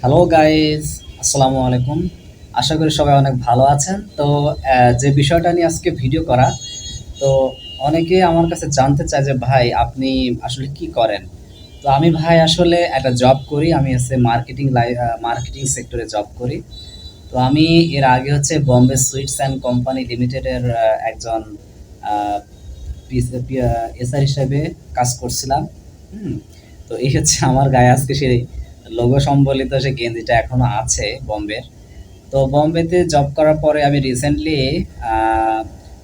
Hello guys, আসসালামু আলাইকুম। আশা করি সবাই অনেক ভালো আছেন। তো যে বিষয়টা নিয়ে আজকে ভিডিও করা, তো অনেকে আমার কাছে জানতে চায় যে ভাই আপনি আসলে কি করেন? তো আমি ভাই আসলে একটা জব করি। আমি হচ্ছে মার্কেটিং সেক্টরে জব করি। তো আমি এর আগে হচ্ছে বোম্বে সুইটস অ্যান্ড কোম্পানি লিমিটেডের একজন আহ, এসআর হিসেবে কাজ করছিলাম। হুম। তো এই হচ্ছে আমার গায়ে আজকে সেই লোগো সম্বলিত সে গেঞ্জিটা এখনো আছে বোম্বের। তো বোম্বেতে জব করার পরে আমি রিসেন্টলি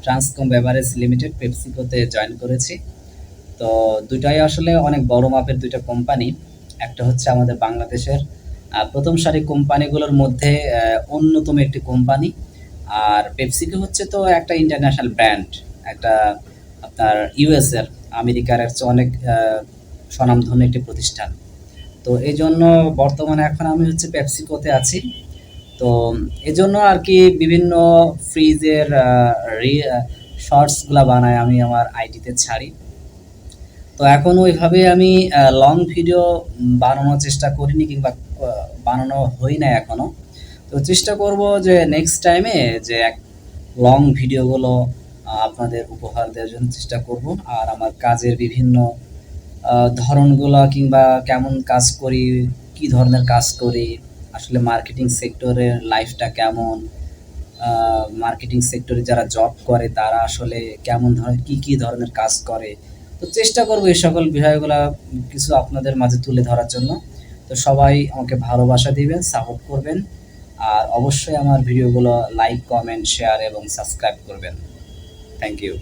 ট্রান্সকম বেভারেজ লিমিটেড পেপসিকোতে জয়েন করেছি। তো দুটাই আসলে অনেক বড় মাপের দুইটা কোম্পানি। একটা হচ্ছে আমাদের বাংলাদেশের প্রথম সারি কোম্পানিগুলোর মধ্যে অন্যতম একটি কোম্পানি। আর পেপসিকো হচ্ছে তো একটা ইন্টারন্যাশনাল ব্র্যান্ড, একটা আপনার ইউএস এর, আমেরিকার হচ্ছে অনেক স্বনামধন্য একটি প্রতিষ্ঠান। তো এই জন্য বর্তমানে এখন আমি হচ্ছে পেপসিকোতে আছি। তো এজন্য আর কি বিভিন্ন ফ্রিজের শর্টসগুলা বানাই, আমি আমার আইডিতে ছাড়ি। তো এখন ওইভাবে আমি লং ভিডিও বানানোর চেষ্টা করিনি, কিংবা বানানো হয় না এখনো। তো চেষ্টা করব যে নেক্সট টাইমে যে এক লং ভিডিওগুলো আপনাদের উপহার দেওয়ার জন্য চেষ্টা করব। আর আমার কাজের বিভিন্ন ধরনগুলা, কিংবা কেমন কাজ করি, কি ধরনের কাজ করি, আসলে মার্কেটিং সেক্টরের লাইফটা কেমন, মার্কেটিং সেক্টরে যারা জব করে তারা আসলে কেমন ধরনের কি ধরনের কাজ করে। তো চেষ্টা করব এই সকল বিষয়গুলো কিছু আপনাদের মাঝে তুলে ধরার জন্য। তো সবাই আমাকে ভালোবাসা দিবেন, সাপোর্ট করবেন। আর অবশ্যই আমার ভিডিওগুলো লাইক, কমেন্ট, শেয়ার এবং সাবস্ক্রাইব করবেন। Thank you.